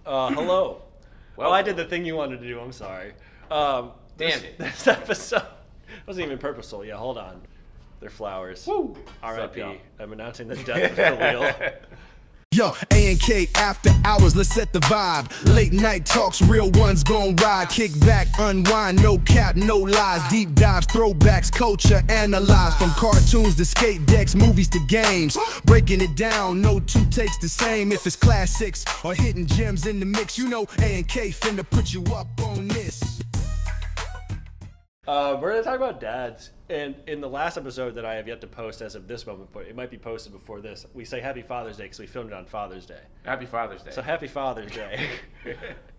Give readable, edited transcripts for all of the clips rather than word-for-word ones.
Hello. Well, I did the thing you wanted to do. I'm sorry. Damn it. This episode wasn't even purposeful. Yeah, hold on. They're flowers. Woo! R.I.P. I'm announcing the death of Khalil. Yo, A&K after hours, let's set the vibe. Late night talks, real ones gon' ride. Kick back, unwind, no cap, no lies. Deep dives, throwbacks, culture analyzed. From cartoons to skate decks, movies to games. Breaking it down, no two takes the same. If it's classics or hidden gems in the mix, you know A&K finna put you up on this. We're going to talk about dads. And in the last episode that I have yet to post as of this moment, but it might be posted before this, we say Happy Father's Day because we filmed it on Father's Day. Happy Father's Day. So Happy Father's Day.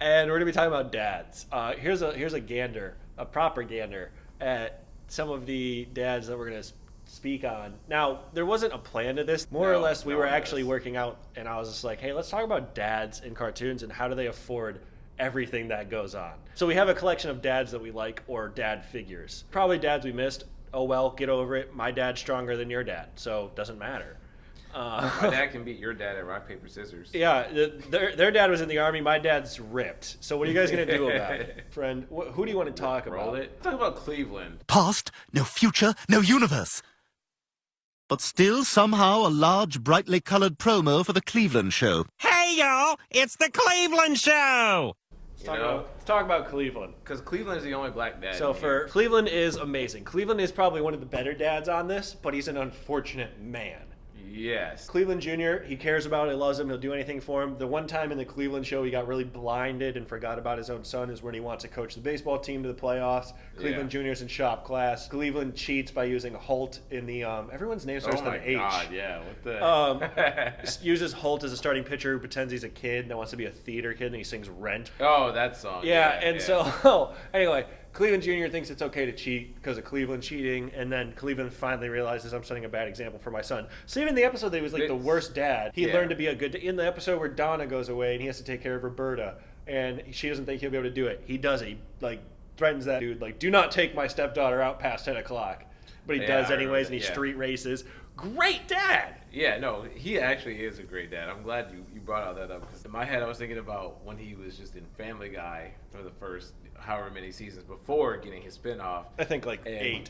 And we're going to be talking about dads. Here's a gander, a proper gander, at some of the dads that we're going to speak on. Now, there wasn't a plan to this. More or less, we were actually working out, and I was just like, hey, let's talk about dads in cartoons and how do they afford everything that goes on. So we have a collection of dads that we like or dad figures. Probably dads we missed. Oh well, get over it. My dad's stronger than your dad, so it doesn't matter. My dad can beat your dad at rock, paper, scissors. Yeah, their dad was in the Army. My dad's ripped. So what are you guys going to do about it? Friend, who do you want to talk about? Talk about Cleveland. Past, no future, no universe. But still somehow a large, brightly colored promo for the Cleveland show. Hey, y'all! It's the Cleveland Show! Let's talk about Cleveland. Because Cleveland is the only black dad. So Cleveland is amazing. Cleveland is probably one of the better dads on this, but he's an unfortunate man. Yes. Cleveland Jr., he cares about it, loves him, he'll do anything for him. The one time in the Cleveland show he got really blinded and forgot about his own son is when he wants to coach the baseball team to the playoffs. Cleveland Jr.'s in shop class. Cleveland cheats by using Holt in the, everyone's name starts with an H. Oh my God, yeah, what the? Uses Holt as a starting pitcher who pretends he's a kid that wants to be a theater kid and he sings Rent. Oh, that song. So, anyway, Cleveland Jr. thinks it's okay to cheat because of Cleveland cheating, and then Cleveland finally realizes I'm setting a bad example for my son. So even in the episode that he was like the worst dad, he learned to be a good in the episode where Donna goes away and he has to take care of Roberta, and she doesn't think he'll be able to do it. He does it. He threatens that dude, do not take my stepdaughter out past 10 o'clock. But he does anyways, and he street races. Great dad! Yeah, no, he actually is a great dad. I'm glad you brought all that up. Because in my head, I was thinking about when he was just in Family Guy for the first however many seasons before getting his spinoff. I think 8.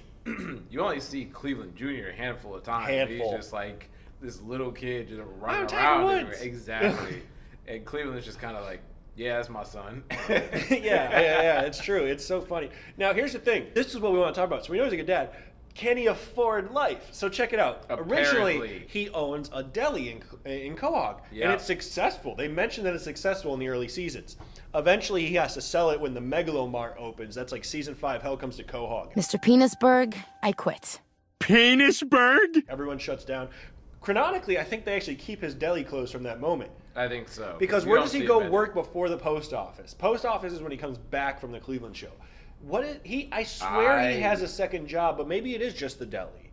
You only see Cleveland Jr. a handful of times. He's just like this little kid just running around everywhere. Exactly. And Cleveland's just kind of like, yeah, that's my son. yeah, it's true. It's so funny. Now, here's the thing. This is what we want to talk about. So we know he's a good dad. Can he afford life? So check it out. Apparently. Originally, he owns a deli in Quahog, and it's successful. They mentioned that it's successful in the early seasons. Eventually, he has to sell it when the Megalomart opens. That's like season 5. Hell comes to Quahog. Mr. Penisberg, I quit. Penisberg? Everyone shuts down. Canonically, I think they actually keep his deli closed from that moment. I think so. Because where does he go work before the post office? Post office is when he comes back from the Cleveland show. I swear he has a second job, but maybe it is just the deli.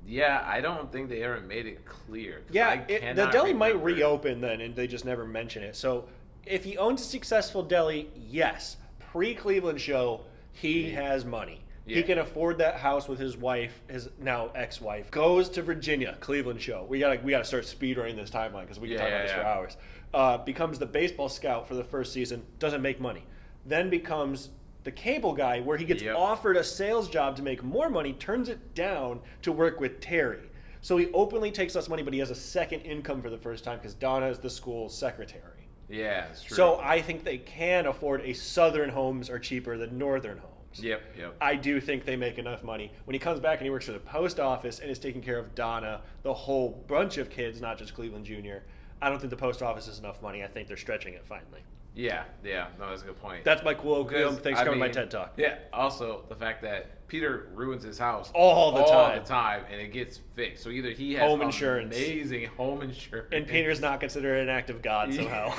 Yeah, I don't think they ever made it clear. Yeah, the deli might reopen then, and they just never mention it. So if he owns a successful deli, yes, pre-Cleveland show, he has money. Yeah. He can afford that house with his wife, his now ex-wife. Goes to Virginia, Cleveland show. We gotta start speedrunning this timeline because we can talk about this for hours. Becomes the baseball scout for the first season. Doesn't make money. Then becomes the cable guy where he gets offered a sales job to make more money, turns it down to work with Terry. So he openly takes less money, but he has a second income for the first time because Donna is the school's secretary. Yeah, that's true. So I think they can afford a southern homes are cheaper than northern homes. Yep. I do think they make enough money. When he comes back and he works for the post office and is taking care of Donna, the whole bunch of kids, not just Cleveland Jr., I don't think the post office is enough money. I think they're stretching it finally. Yeah, no, that's a good point. That's my quote. Thanks for coming to my TED Talk. Yeah, also the fact that Peter ruins his house all the time, and it gets fixed. So either he has home insurance, amazing home insurance, and Peter's not considered an act of God somehow.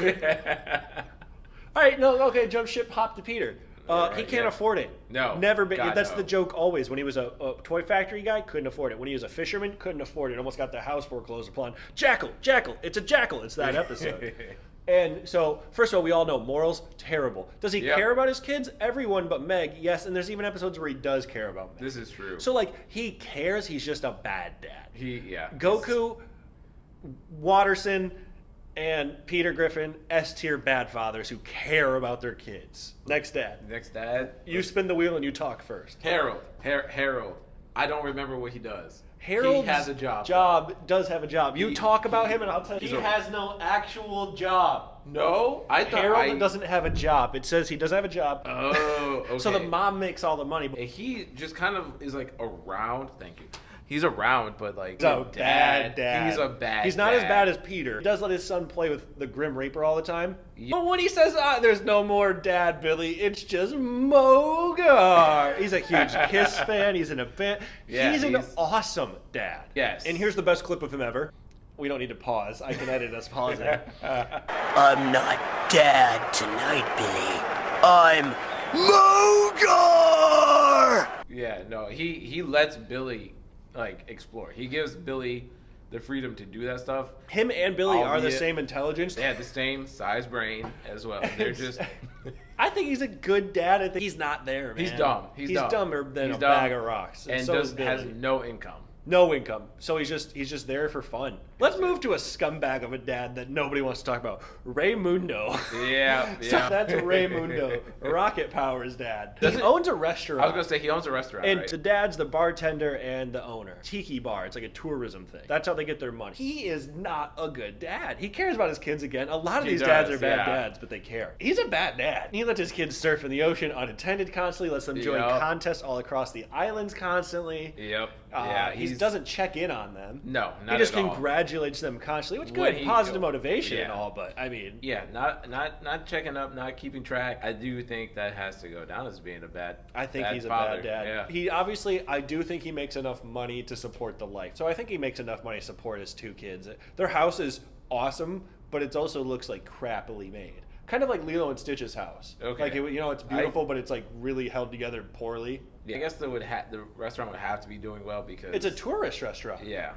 All right, jump ship, hop to Peter. He can't afford it. No, never been. That's the joke always. When he was a toy factory guy, couldn't afford it. When he was a fisherman, couldn't afford it. Almost got the house foreclosed upon. Jackal, it's a jackal. It's that episode. And so, first of all, we all know morals, terrible. Does he care about his kids? Everyone but Meg, yes. And there's even episodes where he does care about Meg. This is true. So, he cares. He's just a bad dad. Yeah. Goku, Watterson, And Peter Griffin, S-tier bad fathers who care about their kids. Next dad. You spin the wheel and you talk first. Harold. I don't remember what he does. Harold has a job. Does have a job. You talk about him and I'll tell you. He has no actual job. No? Harold doesn't have a job. It says he doesn't have a job. Oh, okay. So the mom makes all the money. And he just kind of is like around. Thank you. He's around, but like he's a bad dad. He's a bad He's not dad. as bad as Peter. He does let his son play with the Grim Reaper all the time. Yeah. But when he says, there's no more Dad Billy, it's just Mogar. He's a huge Kiss fan. He's in a band. Yeah, he's an awesome dad. Yes. And here's the best clip of him ever. We don't need to pause. I can edit us pausing. I'm not Dad tonight, Billy. I'm Mogar! Yeah, no, he lets Billy like explore. He gives Billy the freedom to do that stuff. Him and Billy are the same intelligence. They have the same size brain as well. They're just I think he's a good dad. I think he's not there, man. He's dumb. He's dumber than he's a dumb. bag of rocks. And so has no income. No income. So he's just there for fun. Let's move to a scumbag of a dad that nobody wants to talk about. Raymundo. Yeah. So that's Raymundo. Rocket Power's dad. He owns a restaurant. I was going to say he owns a restaurant, and right? the dad's the bartender and the owner. Tiki bar. It's like a tourism thing. That's how they get their money. He is not a good dad. He cares about his kids again. A lot of these dads are bad dads, but they care. He's a bad dad. He lets his kids surf in the ocean unattended constantly, lets them join contests all across the islands constantly. Yep. He doesn't check in on them. No, not He just at all. congratulates them constantly, which good, positive motivation and all, but I mean, not checking up, not keeping track. I do think that has to go down as being a bad. I think he's father. a bad dad. Yeah. He obviously, I do think he makes enough money to support the life. So I think he makes enough money to support his two kids. Their house is awesome, but it also looks like crappily made. Kind of like Lilo and Stitch's house. Okay. Like it's beautiful, but it's like really held together poorly. Yeah, I guess the restaurant would have to be doing well because it's a tourist restaurant. Yeah.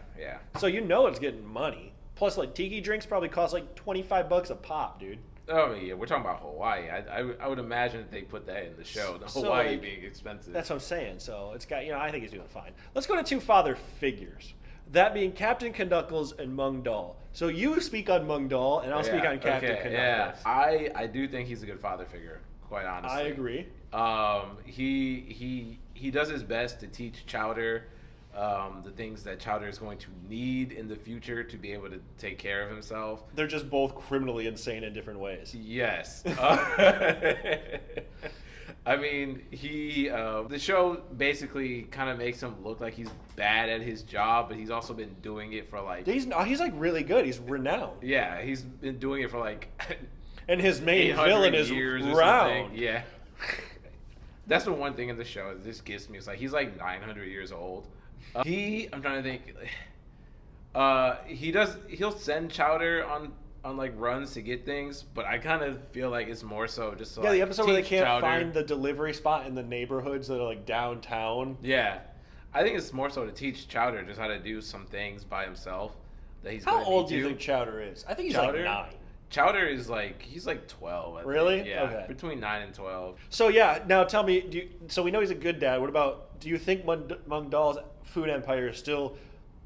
So it's getting money. Plus, like tiki drinks probably cost like $25 a pop, dude. Oh yeah, we're talking about Hawaii. I would imagine that they put that in the show. The Hawaii being expensive. That's what I'm saying. So it's got I think he's doing fine. Let's go to two father figures. That being Captain Knuckles and Mung Daal. So you speak on Mung Daal, and I'll speak on Captain Knuckles. Yeah, I do think he's a good father figure. Quite honestly, I agree. He does his best to teach Chowder the things that Chowder is going to need in the future to be able to take care of himself. They're just both criminally insane in different ways. Yes. I mean, the show basically kind of makes him look like he's bad at his job, but he's also been doing it for like... He's like really good. He's renowned. Yeah, he's been doing it for like... And his main villain is round. Yeah. That's the one thing in the show that this gets me. It's like he's like 900 years old. I'm trying to think. He'll send Chowder on like runs to get things, but I kind of feel like it's more so just the episode where they can't find the delivery spot in the neighborhoods that are like downtown. Yeah, I think it's more so to teach Chowder just how to do some things by himself. How old do you think Chowder is? I think he's like 9. Chowder is he's like 12. Really? Yeah, okay. Between 9 and 12. So yeah, now tell me, so we know he's a good dad. What about, do you think Mung Daal's food empire is still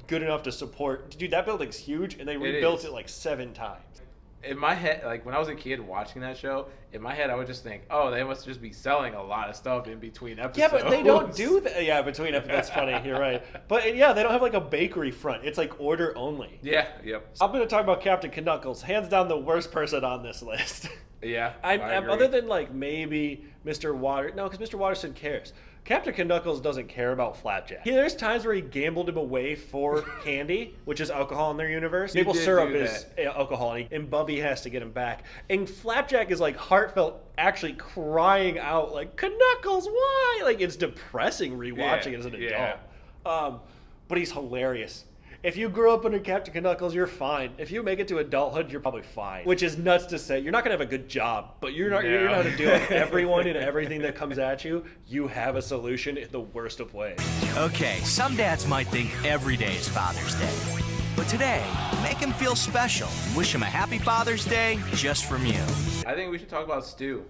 good enough to support? Dude, that building's huge, and they rebuilt it like 7 times. In my head, like when I was a kid watching that show, in my head I would just think, oh, they must just be selling a lot of stuff in between episodes. Yeah, but they don't do that. Yeah, between episodes. That's funny. You're right. But yeah, they don't have like a bakery front. It's like order only. Yeah, yep. I'm going to talk about Captain Knuckles. Hands down the worst person on this list. Yeah, I'm other than like maybe Mr. Water. No, because Mr. Watterson cares. Captain Knuckles doesn't care about Flapjack. There's times where he gambled him away for candy, which is alcohol in their universe. Maple syrup is alcohol, and Bubby has to get him back. And Flapjack is like heartfelt, actually crying out like, Knuckles, why? Like, it's depressing rewatching it as an adult. But he's hilarious. If you grew up under Captain Knuckles, you're fine. If you make it to adulthood, you're probably fine. Which is nuts to say. You're not going to have a good job, but you're not going to deal with everyone and everything that comes at you. You have a solution in the worst of ways. Okay, some dads might think every day is Father's Day. But today, make him feel special and wish him a happy Father's Day just from you. I think we should talk about Stu.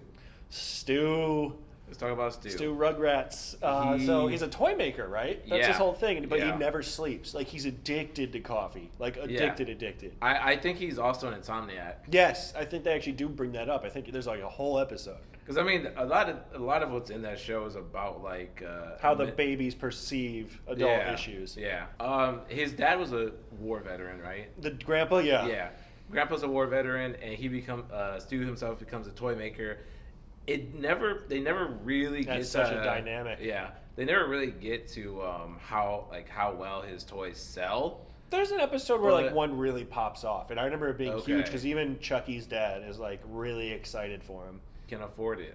Stu, Let's talk about Stu. Stu Rugrats. So he's a toy maker, right? That's his whole thing. But he never sleeps. Like, he's addicted to coffee. Like, addicted. I think he's also an insomniac. Yes, I think they actually do bring that up. I think there's like a whole episode. Because I mean, a lot of what's in that show is about like how the babies perceive adult issues. Yeah. His dad was a war veteran, right? The grandpa, yeah. Yeah. Grandpa's a war veteran, and Stu himself becomes a toy maker. They never really get such a dynamic. Yeah, they never really get to how well his toys sell. There's an episode where like one really pops off, and I remember it being huge because even Chucky's dad is like really excited for him. Can afford it.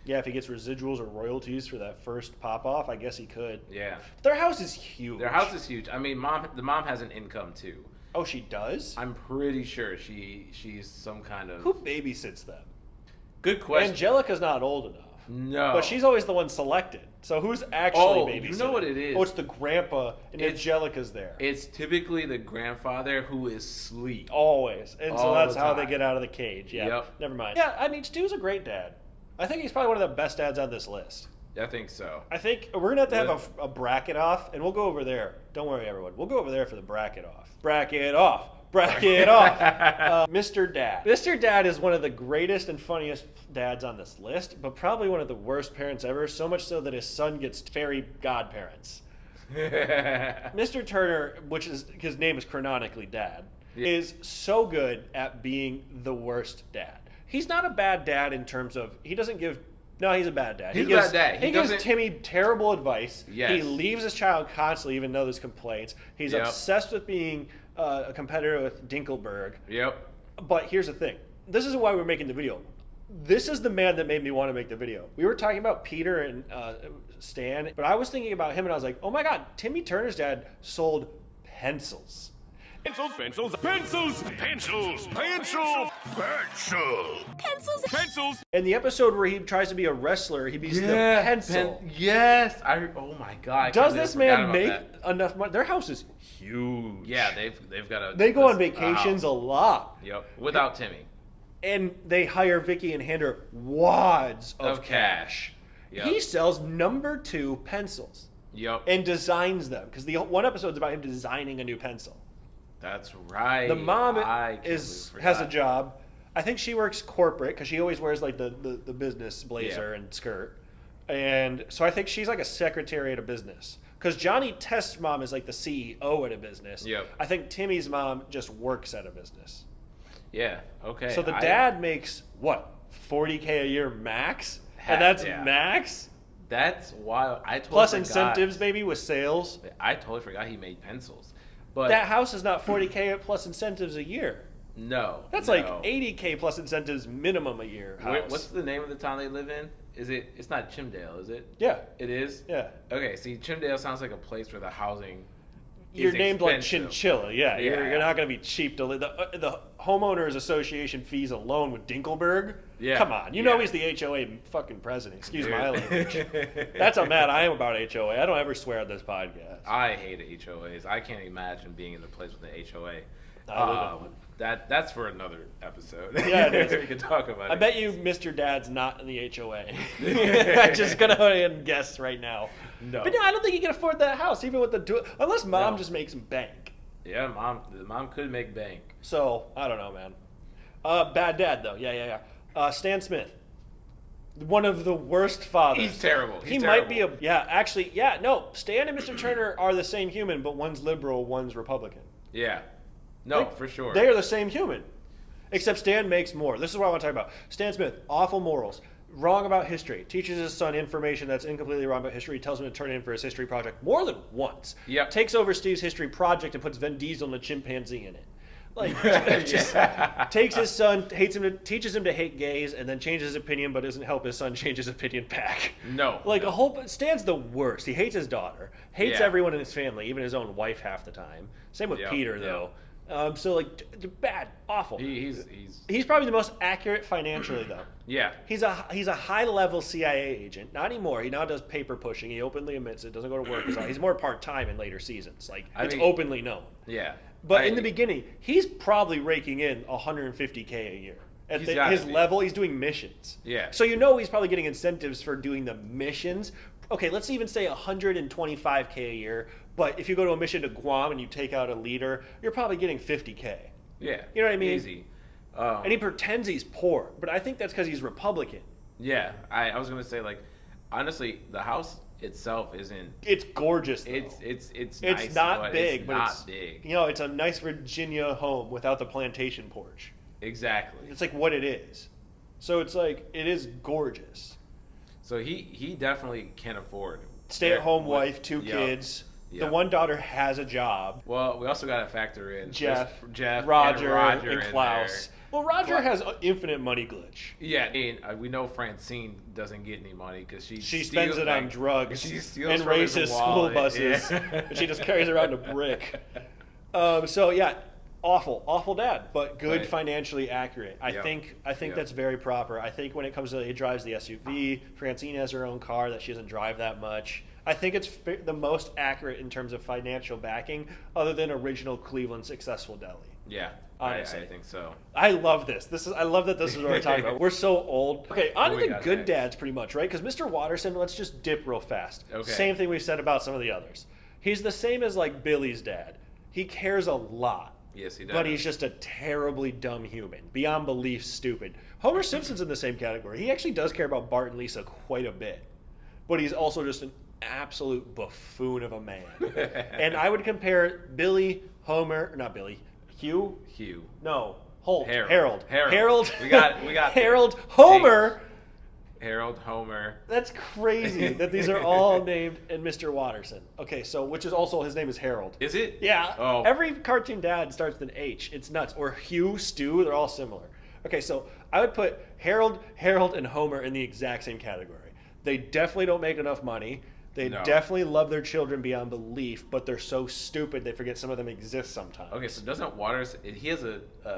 Yeah, if he gets residuals or royalties for that first pop off, I guess he could. Yeah, their house is huge. I mean, the mom has an income too. Oh, she does? I'm pretty sure she's some kind of. Who babysits them? Good question. Angelica's not old enough. No. But she's always the one selected. So who's actually babysitting? You know what it is? Oh, it's the grandpa, and Angelica's there. It's typically the grandfather who is asleep. Always. And so that's how they get out of the cage. Yeah. Yep. Never mind. Yeah, I mean, Stu's a great dad. I think he's probably one of the best dads on this list. I think so. I think we're going to have a bracket off, and we'll go over there. Don't worry, everyone. We'll go over there for the bracket off. Bracket off. Bracket off. Mr. Dad. Mr. Dad is one of the greatest and funniest dads on this list, but probably one of the worst parents ever, so much so that his son gets fairy godparents. Mr. Turner, which is his name is canonically Dad, is so good at being the worst dad. He's not a bad dad in terms of he's a bad dad. He's a bad dad. He gives Timmy terrible advice. Yes. He leaves his child constantly, even though there's complaints. He's obsessed with being a competitor with Dinkelberg. Yep. But here's the thing. This isn't why we're making the video. This is the man that made me want to make the video. We were talking about Peter and Stan, but I was thinking about him, and I was like, oh my God, Timmy Turner's dad sold pencils. Pencils, pencils, pencils, pencils, pencil, pencil, Pencils. pencils. In the episode where he tries to be a wrestler, he beats the pencil. Yes. Oh my God. Does this man make enough money? Their house is huge. Yeah, they've got a. They go on vacations a lot. Yep. Without Timmy. And they hire Vicky and hand her wads of cash. Yep. He sells number 2 pencils. Yep. And designs them because the one episode's about him designing a new pencil. That's right. The mom has a job. I think she works corporate because she always wears like the business blazer and skirt. And so I think she's like a secretary at a business. Because Johnny Test's mom is like the CEO at a business. Yep. I think Timmy's mom just works at a business. Yeah, okay. So the dad makes, what, $40K a year max? And that's max? That's wild. I totally Plus forgot. incentives maybe with sales. I totally forgot he made pencils. But that house is not $40K plus incentives a year. No. That's like $80K plus incentives minimum a year. What's the name of the town they live in? It's not Chimdale, is it? Yeah. It is? Yeah. Okay, see, Chimdale sounds like a place where the housing You're named expensive. like Chinchilla. Yeah. You're not going to be cheap to live. The homeowners association fees alone with Dinkelberg. Yeah. Come on. You know he's the HOA fucking president. Excuse my language. That's how mad I am about HOA. I don't ever swear on this podcast. I hate HOAs. I can't imagine being in the place with an HOA. That's for another episode. Yeah, it is. We could talk about it. I bet you Mr. Dad's not in the HOA. I'm just going to go ahead and guess right now. No. But no, I don't think he can afford that house, even with unless mom just makes him bank. Yeah, mom could make bank. So, I don't know, man. Bad dad, though. Yeah. Stan Smith. One of the worst fathers. He's terrible. He might be no. Stan and Mr. Turner are the same human, but one's liberal, one's Republican. Yeah. No, for sure. They are the same human. Except Stan makes more. This is what I want to talk about. Stan Smith, awful morals. Wrong about history. Teaches his son information that's incompletely wrong about history. Tells him to turn it in for his history project more than once. Yep. Takes over Steve's history project and puts Vin Diesel and a chimpanzee in it. Like, just takes his son, teaches him to hate gays, and then changes his opinion, but doesn't help his son change his opinion back. No. Stan's the worst. He hates his daughter. Hates everyone in his family, even his own wife half the time. Same with Peter, though. Bad, awful. He's probably the most accurate financially, though. Yeah. He's a high-level CIA agent. Not anymore. He now does paper pushing. He openly admits it. Doesn't go to work. He's more part-time in later seasons. It's openly known. Yeah. But in the beginning, he's probably raking in $150K a year. at his level. He's doing missions. Yeah. So he's probably getting incentives for doing the missions. Okay, let's even say $125K a year. But if you go to a mission to Guam and you take out a leader, you're probably getting $50K. Yeah. You know what I mean? Easy. And he pretends he's poor, but I think that's because he's Republican. Yeah. I was gonna say, like, honestly, the house itself isn't. It's gorgeous. Though. It's nice, not big, it's but not it's big. It's a nice Virginia home without the plantation porch. Exactly. It's like what it is. So it's like it is gorgeous. So he definitely can afford stay-at-home wife, 2 kids. Yep. The one daughter has a job. Well, we also got to factor in Jeff, Roger, and Klaus. Well, Roger has infinite money glitch. Yeah, we know Francine doesn't get any money because she spends it on drugs and raises school buses, and she just carries around a brick. Awful dad, but good financially accurate. I think that's very proper. I think when it comes to he drives the SUV, Francine has her own car that she doesn't drive that much. I think it's the most accurate in terms of financial backing, other than original Cleveland successful deli. Yeah, honestly, I think so. I love this. I love that this is what we're talking about. We're so old. Okay, on to the good dads, pretty much, right? Because Mr. Watterson, let's just dip real fast. Okay. Same thing we've said about some of the others. He's the same as like Billy's dad. He cares a lot. Yes, he does. But he's just a terribly dumb human, beyond belief stupid. Homer Simpson's in the same category. He actually does care about Bart and Lisa quite a bit, but he's also just an absolute buffoon of a man. And I would compare Hugh. No, Holt. Harold. We got Harold. Homer. Harold, Homer. That's crazy that these are all named in Mr. Watterson. Okay, so which is also his name is Harold. Is it? Yeah. Oh. Every cartoon dad starts with an H. It's nuts. Or Hugh, Stu, they're all similar. Okay, so I would put Harold, and Homer in the exact same category. They definitely don't make enough money. They definitely love their children beyond belief, but they're so stupid they forget some of them exist sometimes. Okay, so doesn't Waters? He has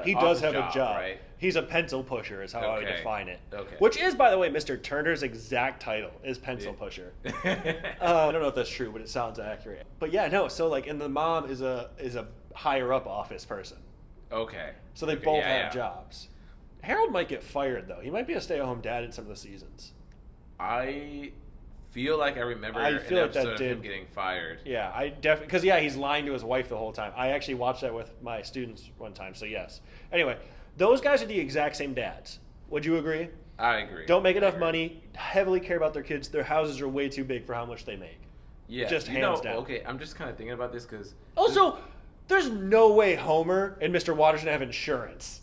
he does have a job, right? He's a pencil pusher, is how I would define it. Okay. Which is, by the way, Mr. Turner's exact title is pencil pusher. I don't know if that's true, but it sounds accurate. But yeah, no. So like, and the mom is a higher up office person. Okay. So they both have jobs. Harold might get fired though. He might be a stay-at-home dad in some of the seasons. I feel like I remember an episode of him getting fired. Yeah, I definitely, because he's lying to his wife the whole time. I actually watched that with my students one time, so yes. Anyway, those guys are the exact same dads. Would you agree? I agree. Don't make enough money, heavily care about their kids. Their houses are way too big for how much they make. Yeah. Just hands down. Okay, I'm just kind of thinking about this because... Also, there's no way Homer and Mr. Watterson have insurance.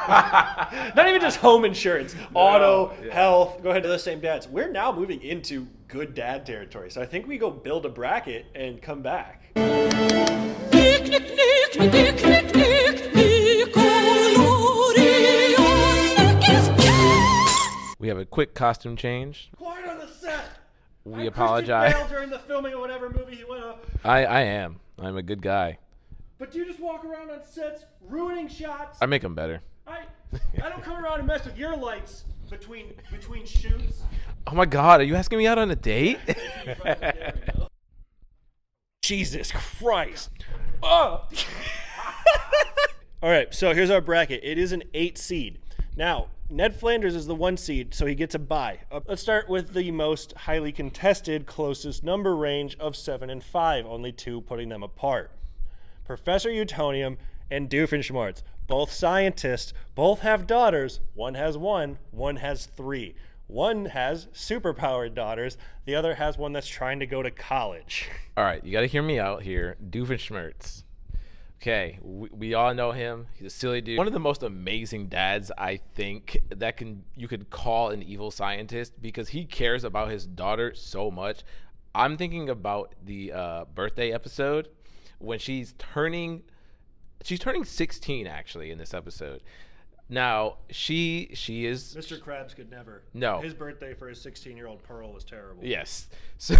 Not even just home insurance. Auto, health, go ahead to the same dads. We're now moving into good dad territory. So I think we go build a bracket and come back. We have a quick costume change. Quiet on the set. We apologize. Christian Bale during the filming of whatever movie he went on. I am. I'm a good guy. But do you just walk around on sets ruining shots? I make them better. I don't come around and mess with your lights between shoots. Oh my God, are you asking me out on a date? Jesus Christ. Oh. All right, so here's our bracket. It is an 8 seed. Now, Ned Flanders is the 1 seed, so he gets a bye. Let's start with the most highly contested closest number range of 7 and 5, only 2 putting them apart. Professor Utonium and Doofenshmirtz, both scientists, both have daughters. One has 1, one has 3. One has superpowered daughters. The other has one that's trying to go to college. All right, you got to hear me out here. Doofenshmirtz. Okay, we all know him. He's a silly dude. One of the most amazing dads, I think, that you could call an evil scientist because he cares about his daughter so much. I'm thinking about the birthday episode when she's turning 16 actually in this episode. Now she is Mr. Krabs could never. No. His birthday for his 16-year-old Pearl was terrible. Yes. So,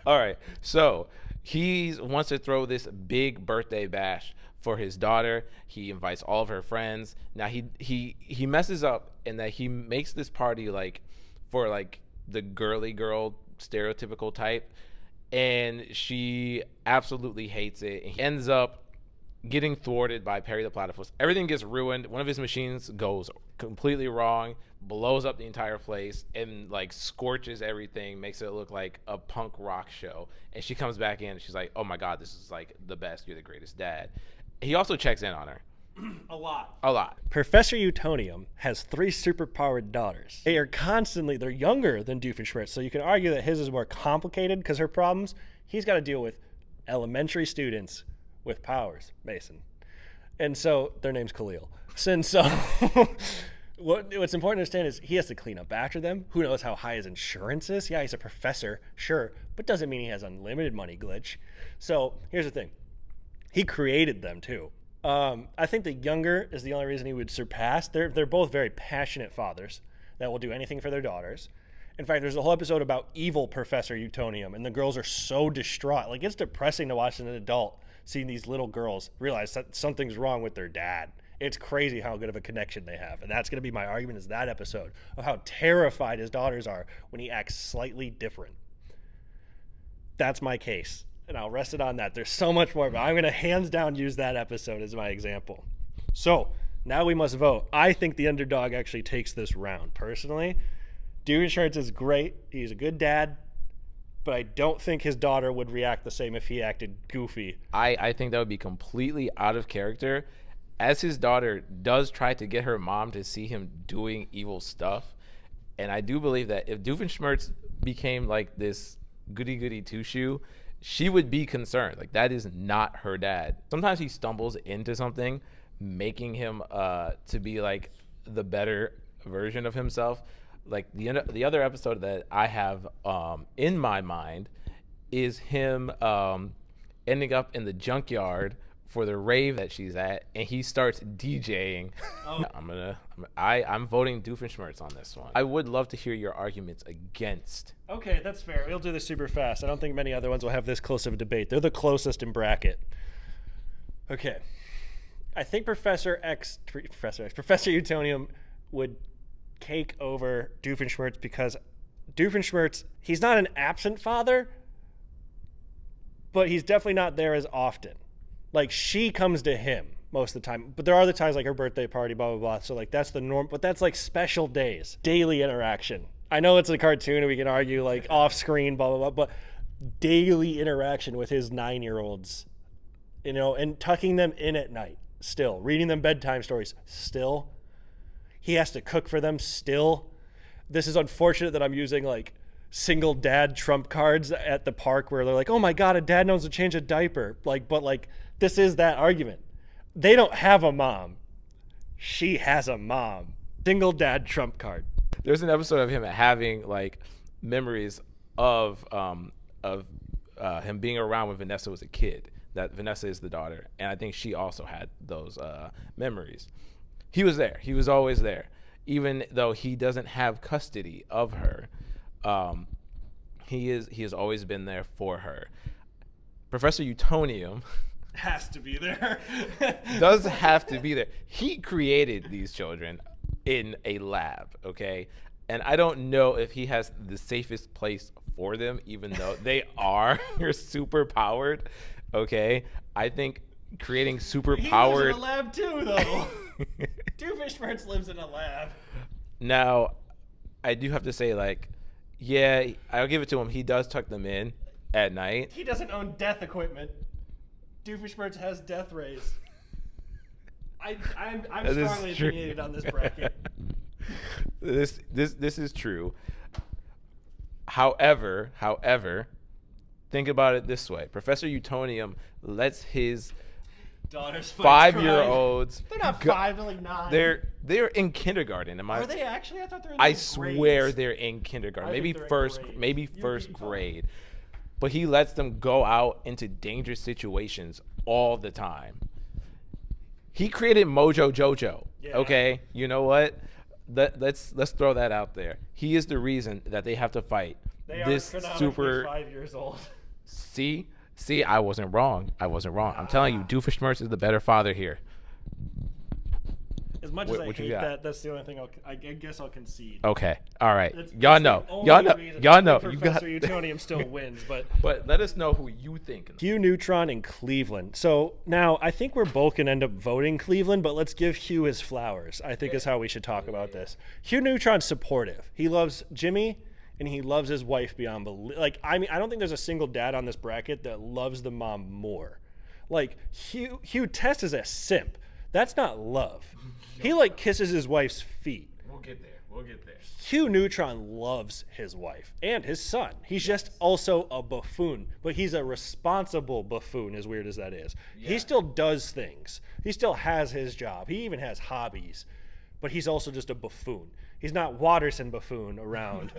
all right. So he wants to throw this big birthday bash for his daughter. He invites all of her friends. Now he messes up in that he makes this party for the girly girl stereotypical type, and she absolutely hates it. And he ends up getting thwarted by Perry the Platypus. Everything gets ruined. One of his machines goes completely wrong, blows up the entire place, and like scorches everything, makes it look like a punk rock show. And she comes back in and she's like, oh my God, this is like the best. You're the greatest dad. He also checks in on her. A lot. Professor Utonium has 3 superpowered daughters. They're younger than Doofenshmirtz, so you can argue that his is more complicated because her problems, he's got to deal with elementary students with powers, Mason. And so their name's Khalil. And so what's important to understand is he has to clean up after them. Who knows how high his insurance is? Yeah, he's a professor, sure, but doesn't mean he has unlimited money glitch. So here's the thing. He created them too. I think the younger is the only reason he would surpass. They're both very passionate fathers that will do anything for their daughters. In fact, there's a whole episode about evil Professor Utonium, and the girls are so distraught. Like, it's depressing to watch an adult seeing these little girls realize that something's wrong with their dad. It's crazy how good of a connection they have. And that's going to be my argument, is that episode of how terrified his daughters are when he acts slightly different. That's my case. And I'll rest it on that. There's so much more, but I'm going to hands down use that episode as my example. So now we must vote. I think the underdog actually takes this round. Personally, Doofenshmirtz is great. He's a good dad, but I don't think his daughter would react the same if he acted goofy. I think that would be completely out of character, as his daughter does try to get her mom to see him doing evil stuff. And I do believe that if Doofenshmirtz became like this goody-goody two-shoe, she would be concerned. Like, that is not her dad. Sometimes he stumbles into something, making him to be like the better version of himself. Like the other episode that I have in my mind is him ending up in the junkyard for the rave that she's at, and he starts DJing. Oh. I'm voting Doofenshmirtz on this one. I would love to hear your arguments against. Okay, that's fair. We'll do this super fast. I don't think many other ones will have this close of a debate. They're the closest in bracket. Okay. I think Professor Utonium would take over Doofenshmirtz because Doofenshmirtz, he's not an absent father, but he's definitely not there as often. Like, she comes to him most of the time, but there are the times like her birthday party, blah, blah, blah. So like that's the norm, but that's like special days, daily interaction. I know it's a cartoon and we can argue like off screen, blah, blah, blah, but daily interaction with his 9-year-olds, you know, and tucking them in at night still, reading them bedtime stories still. He has to cook for them still. This is unfortunate that I'm using like single dad trump cards at the park where they're like, oh my God, a dad knows to change a diaper. Like, but like, this is that argument. They don't have a mom. She has a mom. Single dad trump card. There's an episode of him having like memories of him being around when Vanessa was a kid. That Vanessa is the daughter, and I think she also had those memories. He was there. He was always there, even though he doesn't have custody of her. He has always been there for her. Professor Utonium has to be there. Does have to be there. He created these children in a lab, okay? And I don't know if he has the safest place for them, even though they are super powered, okay? I think creating super powered... He lives in a lab too, though. Doofenshmirtz lives in a lab. Now, I do have to say, like, yeah, I'll give it to him. He does tuck them in at night. He doesn't own death equipment. Doofenshmirtz has death rays. I'm strongly opinionated on this bracket. This is true. However, think about it this way. Professor Utonium lets his daughters 5-year-olds. They're not 5, they're like 9. They're in kindergarten. Are they actually? I thought they were in I grades. swear they're in kindergarten. Maybe first grade. But he lets them go out into dangerous situations all the time. He created Mojo Jojo. Yeah. Okay, you know what? Let's throw that out there. He is the reason that they have to fight. They are super 5 years old. See, I wasn't wrong. I'm telling you, Doofenshmirtz is the better father here. As much as I What you hate got? that, that's the only thing I guess I'll concede. Okay. All right. That's Y'all the know. only Y'all know. reason. Y'all know. Big You got. Professor Utonium still wins, but But let us know who you think. Hugh Neutron in Cleveland. So now I think we're both going to end up voting Cleveland, but let's give Hugh his flowers, I think is how we should talk about this. Hugh Neutron's supportive. He loves Jimmy, and he loves his wife beyond belief. Like, I mean, I don't think there's a single dad on this bracket that loves the mom more. Like, Hugh Test is a simp. That's not love. He, like, kisses his wife's feet. We'll get there. We'll get there. Hugh Neutron loves his wife and his son. He's just also a buffoon, but he's a responsible buffoon, as weird as that is. Yeah. He still does things. He still has his job. He even has hobbies, but he's also just a buffoon. He's not Watterson buffoon around.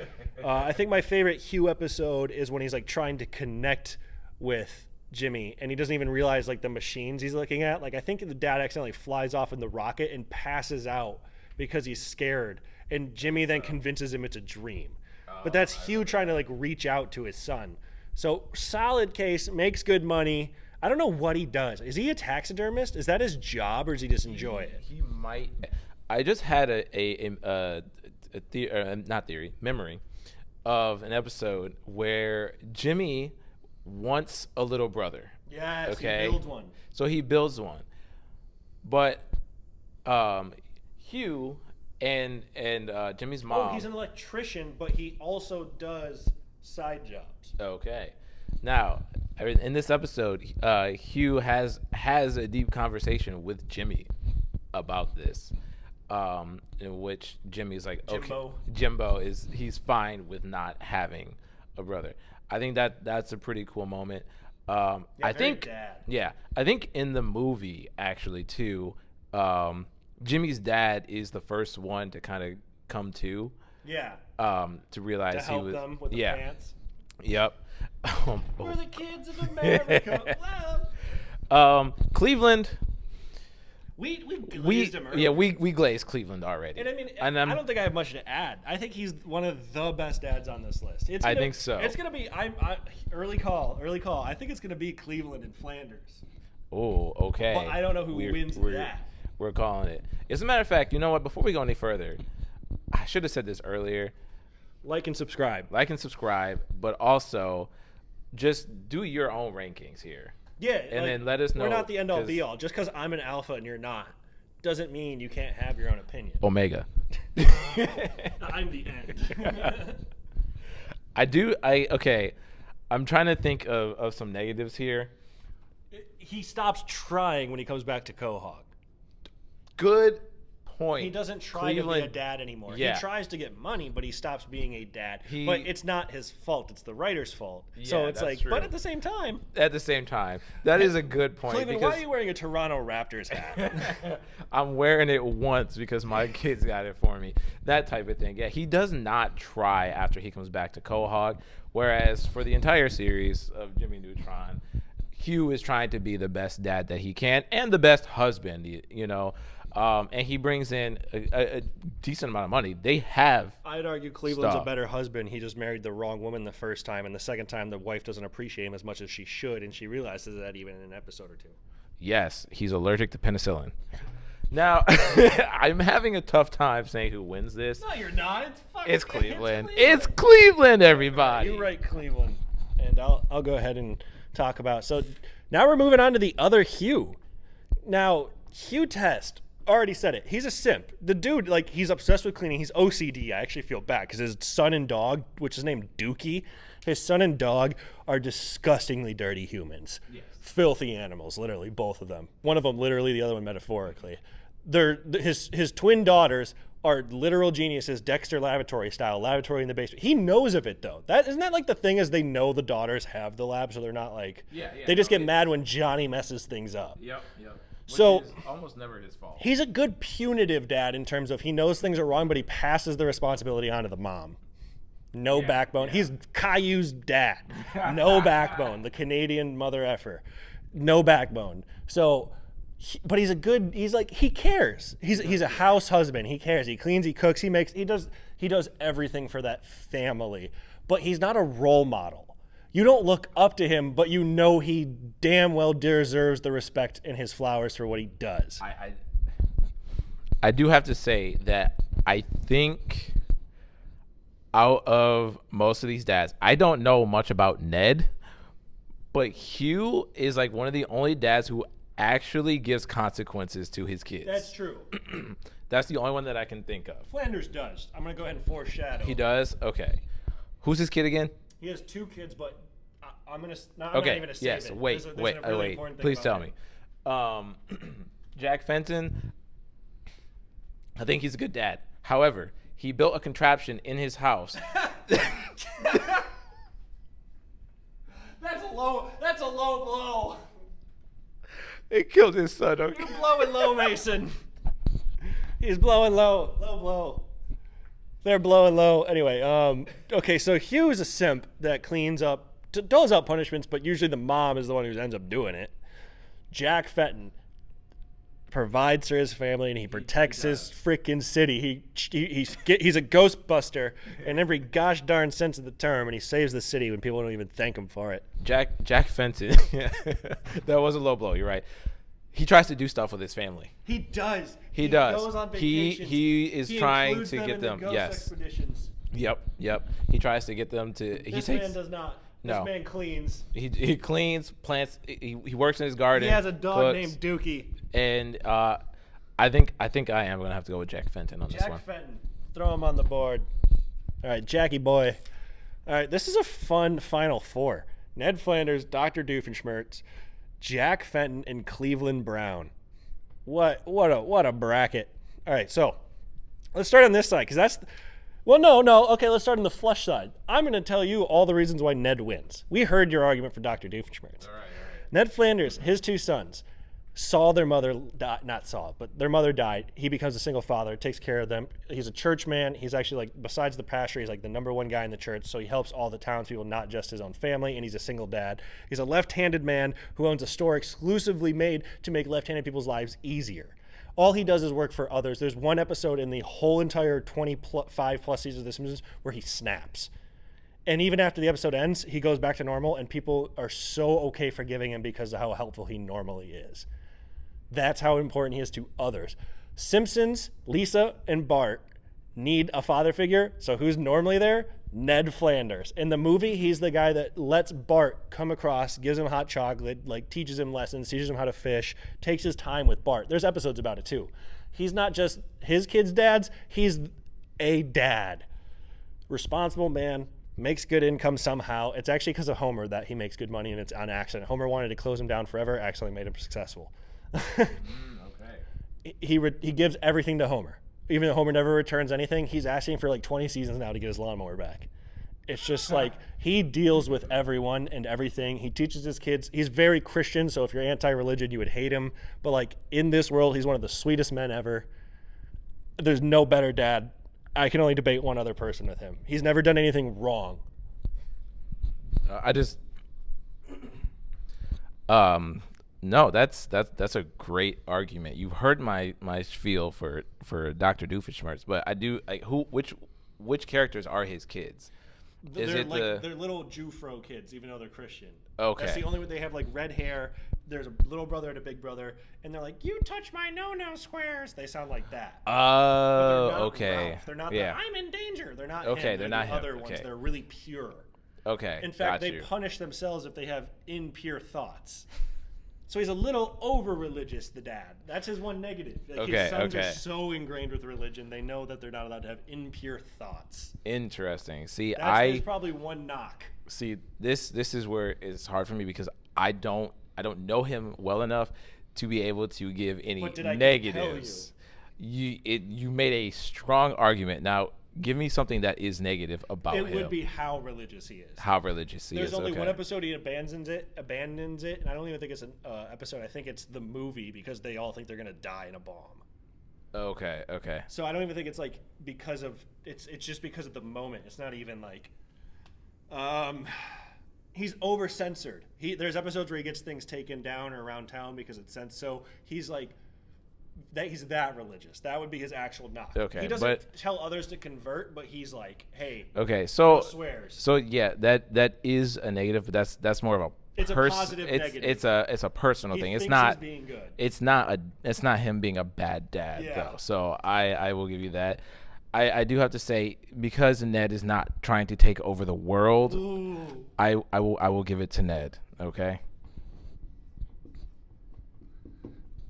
I think my favorite Hugh episode is when he's like trying to connect with Jimmy and he doesn't even realize like the machines he's looking at. Like I think the dad accidentally flies off in the rocket and passes out because he's scared. And Jimmy then convinces him it's a dream. But that's Hugh trying to like reach out to his son. So solid case, makes good money. I don't know what he does. Is he a taxidermist? Is that his job or does he just enjoy it? He might. I just had memory of an episode where Jimmy wants a little brother. Yes, okay? He builds one. So he builds one. But Hugh and Jimmy's mom. Oh, he's an electrician, but he also does side jobs. Okay. Now, in this episode, Hugh has a deep conversation with Jimmy about this, in which Jimmy's like, okay, Jimbo he's fine with not having a brother. I think that's a pretty cool moment. I think in the movie actually too, Jimmy's dad is the first one to kind of come to. Yeah. To realize to help he was them with the pants. Yep. We're the kids of America. Cleveland. We glazed him early. Yeah, we glazed Cleveland already. And I mean, I don't think I have much to add. I think he's one of the best dads on this list. I think so. It's gonna be early call. I think it's gonna be Cleveland and Flanders. Oh, okay. But I don't know who wins that. We're calling it. As a matter of fact, you know what? Before we go any further, I should have said this earlier. Like and subscribe, but also just do your own rankings here. Yeah, and then let us know. We're not the end all be all. Just because I'm an alpha and you're not, doesn't mean you can't have your own opinion. Omega. I'm the end. Okay. I'm trying to think of some negatives here. He stops trying when he comes back to Quahog. Good point. He doesn't try to be a dad anymore. Yeah. He tries to get money, but he stops being a dad. But it's not his fault. It's the writer's fault. Yeah, so it's like, true. But at the same time. That is a good point. Cleveland, why are you wearing a Toronto Raptors hat? I'm wearing it once because my kids got it for me. That type of thing. Yeah, he does not try after he comes back to Quahog. Whereas for the entire series of Jimmy Neutron, Hugh is trying to be the best dad that he can and the best husband, you know. And he brings in a decent amount of money. I'd argue Cleveland's a better husband. He just married the wrong woman the first time, and the second time the wife doesn't appreciate him as much as she should, and she realizes that even in an episode or two. Yes, he's allergic to penicillin. Now, I'm having a tough time saying who wins this. No, you're not. It's Cleveland. It's Cleveland, everybody. You're right, Cleveland. And I'll go ahead and talk about. So now we're moving on to the other Hugh. Now, Hugh Test. Already said it. He's a simp. The dude, like, he's obsessed with cleaning. He's OCD. I actually feel bad because his son and dog, which is named Dookie, his son and dog are disgustingly dirty humans. Yes. Filthy animals, literally, both of them. One of them literally, the other one metaphorically. His twin daughters are literal geniuses, Dexter Laboratory style, laboratory in the basement. He knows of it, though. Isn't that like the thing is they know the daughters have the lab, so they're not like, they just get mad when Johnny messes things up. Yep. Which is almost never his fault. He's a good punitive dad in terms of he knows things are wrong, but he passes the responsibility on to the mom. No backbone. Yeah. He's Caillou's dad. No backbone. The Canadian mother effer. No backbone. So, but he cares. He's a house husband. He cares. He cleans. He cooks. He does everything for that family. But he's not a role model. You don't look up to him, but you know he damn well deserves the respect and his flowers for what he does. I do have to say that I think out of most of these dads, I don't know much about Ned, but Hugh is like one of the only dads who actually gives consequences to his kids. That's true. That's the only one that I can think of. Flanders does. I'm going to go ahead and foreshadow. He does? Okay. Who's his kid again? He has 2 kids, but I'm going to not Okay. even going to say Yes. it. Wait. There's a really important thing Please about tell him. me. Jack Fenton, I think he's a good dad. However, he built a contraption in his house. That's a low blow. It killed his son. Okay. You're blowing low, Mason. He's blowing low. Low blow. They're blowing low. Anyway, okay, so Hugh is a simp that cleans up, doles out punishments, but usually the mom is the one who ends up doing it. Jack Fenton provides for his family and he protects his freaking city. He's a ghostbuster in every gosh darn sense of the term, and he saves the city when people don't even thank him for it. Jack Fenton. That was a low blow. You're right. He tries to do stuff with his family. He does. He does. Goes on vacations. He is trying to get in them. the ghost expeditions. Yep. He tries to get them to. This man does not. No. This man cleans. He cleans, plants. He works in his garden. He has a dog named Dookie. And I think I am gonna have to go with Jack Fenton on this one. Jack Fenton. Throw him on the board. All right, Jackie boy. All right, this is a fun Final Four. Ned Flanders, Dr. Doofenshmirtz, Jack Fenton, and Cleveland Brown. What a bracket. All right, so let's start on this side because that's. Well, no. Okay, let's start on the flush side. I'm going to tell you all the reasons why Ned wins. We heard your argument for Dr. Doofenshmirtz. All right. Ned Flanders, his 2 sons, saw their mother die, not saw, but their mother died. He becomes a single father, takes care of them. He's a church man. He's actually like, besides the pastor, he's like the #1 guy in the church. So he helps all the townspeople, not just his own family. And he's a single dad. He's a left-handed man who owns a store exclusively made to make left-handed people's lives easier. All he does is work for others. There's one episode in the whole entire 25 plus seasons of The Simpsons where he snaps. And even after the episode ends, he goes back to normal and people are so okay forgiving him because of how helpful he normally is. That's how important he is to others. Simpsons, Lisa, and Bart need a father figure. So who's normally there? Ned Flanders. In the movie, he's the guy that lets Bart come across, gives him hot chocolate, like teaches him lessons, teaches him how to fish, takes his time with Bart. There's episodes about it too. He's not just his kids' dads, he's a dad. Responsible man, makes good income somehow. It's actually because of Homer that he makes good money, and it's on accident. Homer wanted to close him down forever, accidentally made him successful. Okay. He gives everything to Homer. Even though Homer never returns anything, he's asking for like 20 seasons now to get his lawnmower back. It's just like he deals with everyone and everything. He teaches his kids. He's very Christian, so if you're anti-religion, you would hate him. But like in this world, he's one of the sweetest men ever. There's no better dad. I can only debate one other person with him. He's never done anything wrong. No, that's a great argument. You've heard my spiel for Dr. Doofenshmirtz, but I do like which characters are his kids? They're little Jufro kids, even though they're Christian. Okay. That's the only way they have like red hair. There's a little brother and a big brother, and they're like, "You touch my no squares." They sound like that. Oh, okay. Ralph. They're not. Yeah. I'm in danger. They're not. Okay, him. they're not the him. other ones. Okay. They're really pure. Okay. In fact, got they you. punish themselves if they have impure thoughts. So he's a little over-religious, the dad. That's his one negative. Like his sons are so ingrained with religion, they know that they're not allowed to have impure thoughts. Interesting. See, there's probably one knock. See, this is where it's hard for me because I don't know him well enough to be able to give any negatives. You made a strong argument. Now, give me something that is negative about him. It would be how religious he is. How religious he is. There's only one episode he abandons it, and I don't even think it's an episode. I think it's the movie because they all think they're gonna die in a bomb. Okay. So I don't even think it's like because of it's just because of the moment. It's not even like he's over censored. There's episodes where he gets things taken down or around town because it's censored. So he's like. He's that religious. That would be his actual knock. Okay, he doesn't tell others to convert, but he's like, "Hey, okay, so no swears." So yeah, that is a negative, but that's more of a It's a positive negative. It's a personal thing. It's thinks not he's being good. It's not him being a bad dad though. So I will give you that. I do have to say, because Ned is not trying to take over the world, I will give it to Ned. Okay.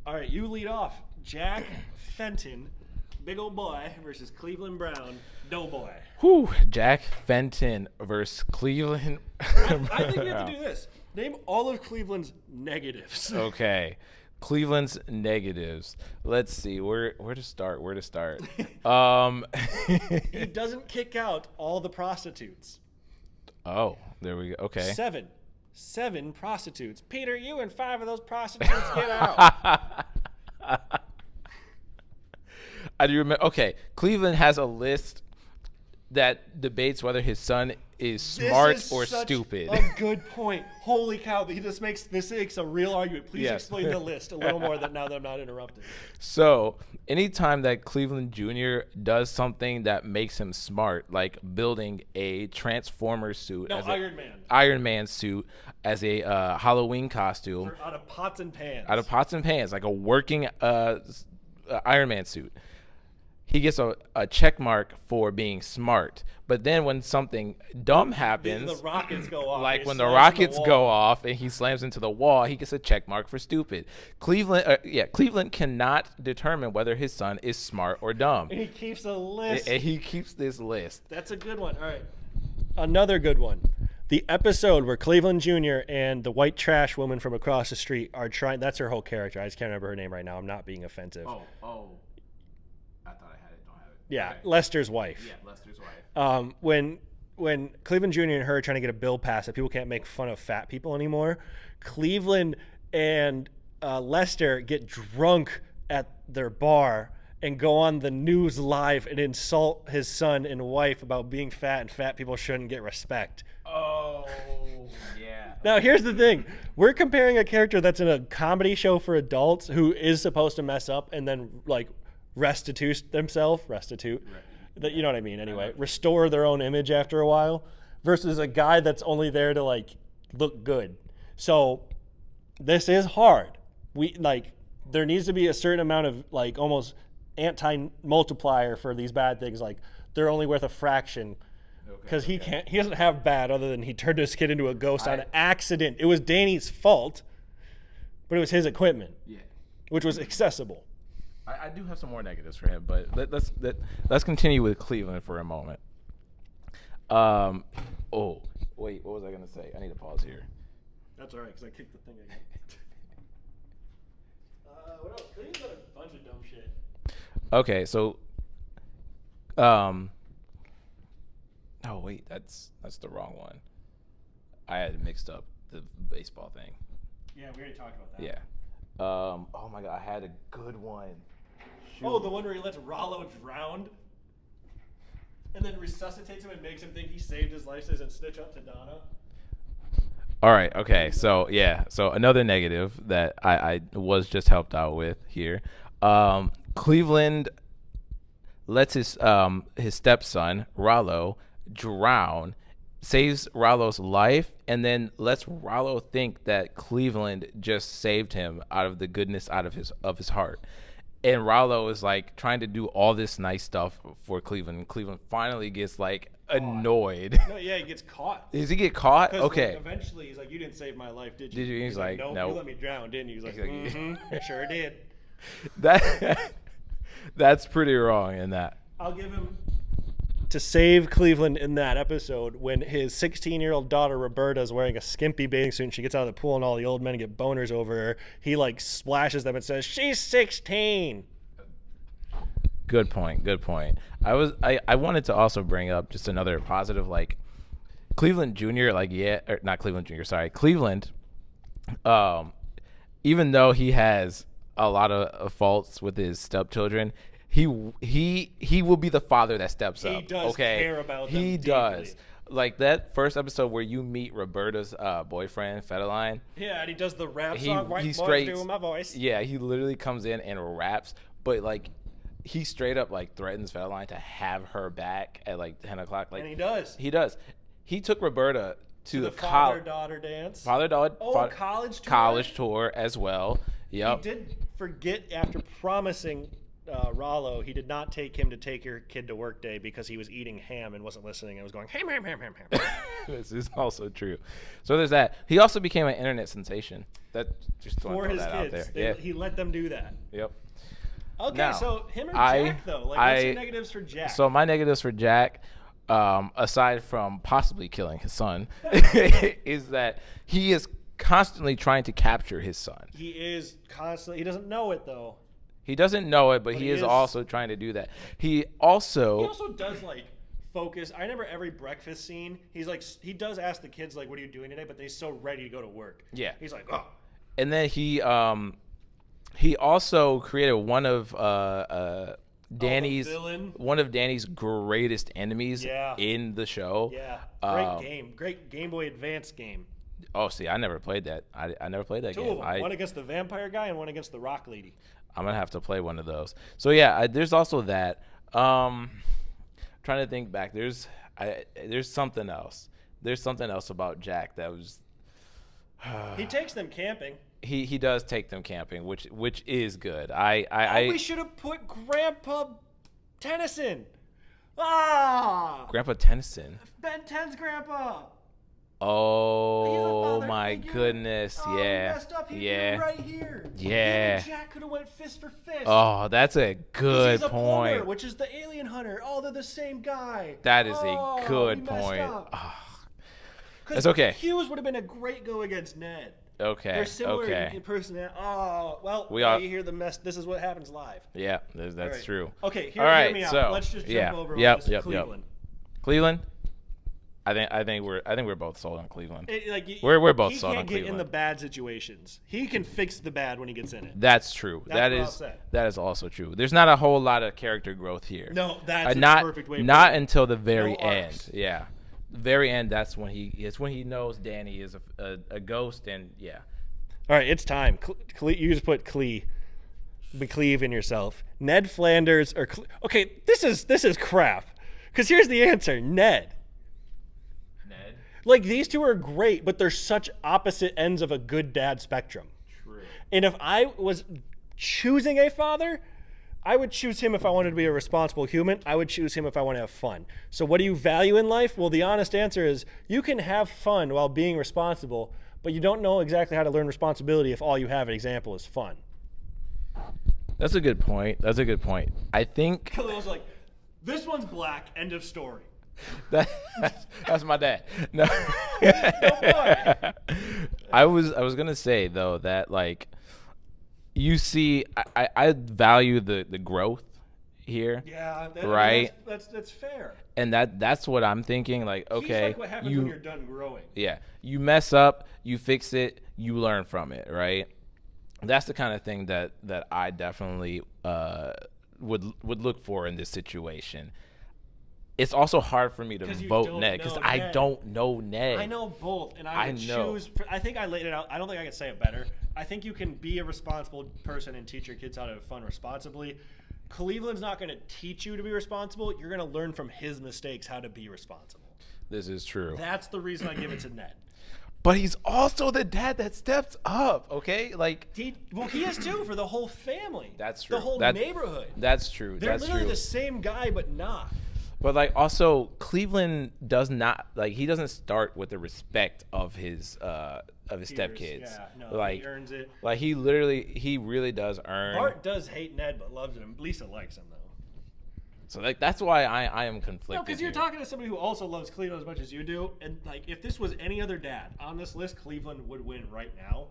All right, you lead off. Jack Fenton, big old boy, versus Cleveland Brown, doughboy. Whew, Jack Fenton versus Cleveland. I think we have to do this. Name all of Cleveland's negatives. Okay. Cleveland's negatives. Let's see where to start. He doesn't kick out all the prostitutes. Oh, there we go. Okay. 7 prostitutes. Peter, you and 5 of those prostitutes get out. I do remember. Okay, Cleveland has a list that debates whether his son is smart or stupid. A good point. Holy cow! This makes a real argument. Please explain the list a little more. Now that I'm not interrupted. So, anytime that Cleveland Jr. does something that makes him smart, like building a Transformer suit, Iron Man suit as a Halloween costume, out of pots and pans, like a working Iron Man suit, he gets a check mark for being smart. But then when something dumb happens, the rockets go off. Like when the rockets go off and he slams into the wall, he gets a check mark for stupid. Cleveland cannot determine whether his son is smart or dumb. And he keeps a list. And he keeps this list. That's a good one. All right. Another good one. The episode where Cleveland Jr. and the white trash woman from across the street are trying. That's her whole character. I just can't remember her name right now. I'm not being offensive. Oh. I thought I had it. Don't have it. Yeah, okay. Lester's wife. Yeah, Lester's wife. When Cleveland Jr. and her are trying to get a bill passed that people can't make fun of fat people anymore, Cleveland and Lester get drunk at their bar and go on the news live and insult his son and wife about being fat and fat people shouldn't get respect. Oh, yeah. Now, here's the thing. We're comparing a character that's in a comedy show for adults who is supposed to mess up and then, like, restitute. You know what I mean, anyway. Restore their own image after a while versus a guy that's only there to, like, look good. So this is hard. There needs to be a certain amount of, like, almost anti-multiplier for these bad things. Like, they're only worth a fraction because he doesn't have bad other than he turned his kid into a ghost on accident. It was Danny's fault, but it was his equipment, which was accessible. I do have some more negatives for him, but let's continue with Cleveland for a moment. Oh, wait, what was I gonna say? I need to pause here. That's all right, because I kicked the thing again. What else? Cleveland's got a bunch of dumb shit. Okay, so, oh wait, that's the wrong one. I had mixed up the baseball thing. Yeah, we already talked about that. Yeah. Oh my God, I had a good one. Shoot. Oh, the one where he lets Rollo drown and then resuscitates him and makes him think he saved his life so he doesn't snitch up to Donna. All right, okay, so another negative that I was just helped out with here. Cleveland lets his stepson, Rollo, drown, saves Rollo's life, and then lets Rollo think that Cleveland just saved him out of the goodness out of his heart. And Rollo is like trying to do all this nice stuff for Cleveland. And Cleveland finally gets like annoyed. No, yeah, he gets caught. Does he get caught? Okay. Like, eventually, he's like, "You didn't save my life, did you?" Did you? He's like, "No, nope. You let me drown, didn't you?" He's like, "Sure did." That's pretty wrong in that. I'll give him to save Cleveland in that episode when his 16-year-old daughter Roberta is wearing a skimpy bathing suit and she gets out of the pool and all the old men get boners over her. He like splashes them and says, "She's 16." Good point. I wanted to also bring up just another positive, like Cleveland Jr. Not Cleveland Jr. Sorry, Cleveland. Even though he has a lot of faults with his stepchildren, he will be the father that steps up. He does care about them. He does. Like that first episode where you meet Roberta's boyfriend, Federline. Yeah, and he does the rap song. White boys doing my voice. Yeah, he literally comes in and raps, but like he straight up like threatens Federline to have her back at like 10 o'clock. Like, and he does. He does. He took Roberta to the father-daughter dance. Father-daughter college tour as well. Yep. He did forget after promising Rollo he did not take him to take your kid to work day because he was eating ham and wasn't listening and was going ham. This is also true. So there's that. He also became an internet sensation. That just for his kids. He let them do that. Yep. Okay, now, so him or Jack though? Like, what's your negatives for Jack? So my negatives for Jack, aside from possibly killing his son, is that he is constantly trying to capture his son. He is constantly. He doesn't know it though. He doesn't know it, but he is also trying to do that. He also does like focus. I remember every breakfast scene. He's like, he does ask the kids like, "What are you doing today?" But they're so ready to go to work. Yeah. He's like, "Oh." And then he also created one of Danny's greatest enemies in the show. Yeah. Great Game Boy Advance game. Oh, see, I never played that. I never played that game. Two of them. One against the vampire guy and one against the rock lady. I'm gonna have to play one of those. So yeah, there's also that. Trying to think back. There's something else. There's something else about Jack that was. He takes them camping. He does take them camping, which is good. We should have put Grandpa Tennyson. Grandpa Tennyson. Ben 10's grandpa. Oh my goodness! Oh, yeah, he messed up. Right here. Yeah. Jack could have went fist for fist. Oh, that's a good he's a point. Plumber, which is the alien hunter. Oh, they're the same guy. That is a good point. That's okay. Hughes would have been a great go against Ned. Okay. They're similar in personality. Oh, well, you hear the mess. This is what happens live. Yeah, that's true. Okay, hear me out. So, let's just jump over this. Cleveland. Cleveland. I think we're both sold on Cleveland. We're both sold on Cleveland. He can't get in the bad situations. He can fix the bad when he gets in it. That's true. That is also true. There's not a whole lot of character growth here. No, that's the perfect way. Not until the very end. Yeah, the very end. That's when he knows Danny is a ghost, and yeah. All right, it's time. You just put Cleve in yourself. Ned Flanders or okay, this is crap. Because here's the answer: Ned. Like, these two are great, but they're such opposite ends of a good dad spectrum. True. And if I was choosing a father, I would choose him if I wanted to be a responsible human. I would choose him if I want to have fun. So what do you value in life? Well, the honest answer is you can have fun while being responsible, but you don't know exactly how to learn responsibility if all you have, an example, is fun. That's a good point. I think Khalil's like, this one's black, end of story. That's my dad. No. I was gonna say though that like you see I value the growth here. Yeah, right. That's fair. And that's what I'm thinking. Like, okay, he's like what happens when you're done growing. Yeah, you mess up, you fix it, you learn from it, right? That's the kind of thing that I definitely would look for in this situation. It's also hard for me to vote Ned because I don't know Ned. I know both, and I would choose. I think I laid it out. I don't think I can say it better. I think you can be a responsible person and teach your kids how to have fun responsibly. Cleveland's not going to teach you to be responsible. You're going to learn from his mistakes how to be responsible. This is true. That's the reason I give it to Ned. But he's also the dad that steps up, okay? Like he is too for the whole family. That's true. The whole neighborhood. That's true. They're literally the same guy, but not. But like also Cleveland does not like he doesn't start with the respect of his stepkids. Yeah, no, he earns it. Like he really does earn. Bart does hate Ned but loves him. Lisa likes him though. So like that's why I am conflicted. No, because you're talking to somebody who also loves Cleveland as much as you do, and like if this was any other dad on this list, Cleveland would win right now.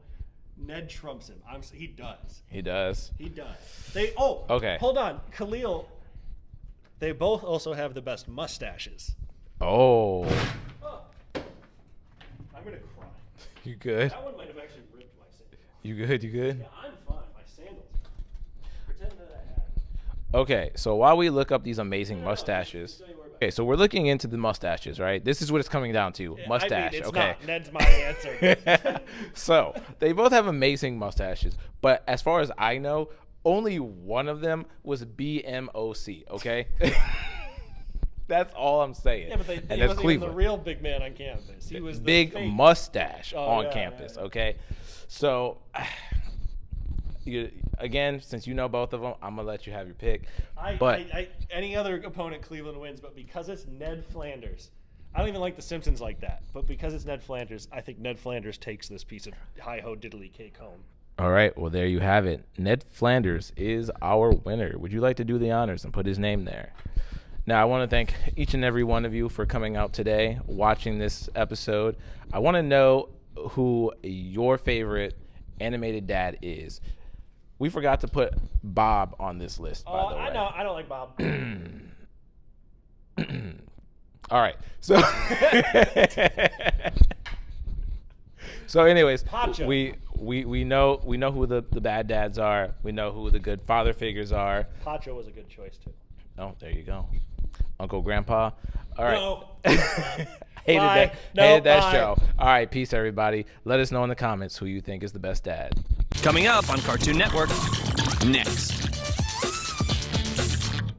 Ned trumps him. He does. He does. He does. Okay. Hold on, Khalil. They both also have the best mustaches. Oh. I'm gonna cry. You good? That one might have actually ripped my sandals. You good? Yeah, I'm fine. My sandals. Pretend that I had. Okay, so while we look up these amazing mustaches. Okay, so we're looking into the mustaches, right? This is what it's coming down to. Mustache. It's okay. Not. Ned's my answer. So they both have amazing mustaches, but as far as I know, only one of them was BMOC, okay? That's all I'm saying. Yeah, but and he that's wasn't even Cleveland. the real big man on campus. He was the big fake. mustache on yeah, campus. yeah. Okay, so again, since you know both of them, I'm gonna let you have your pick. Any other opponent, Cleveland wins, but because it's Ned Flanders, I don't even like The Simpsons like that. But because it's Ned Flanders, I think Ned Flanders takes this piece of hi-ho diddly cake home. All right, well, there you have it. Ned Flanders is our winner. Would you like to do the honors and put his name there? Now, I want to thank each and every one of you for coming out today, watching this episode. I want to know who your favorite animated dad is. We forgot to put Bob on this list, by the way. I know. I don't like Bob. All right. So So anyways, Pacho. we know who the bad dads are. We know who the good father figures are. Pacho was a good choice too. Oh, there you go. Uncle Grandpa. All right. No. Hated Bye. that show. All right, peace everybody. Let us know in the comments who you think is the best dad. Coming up on Cartoon Network next.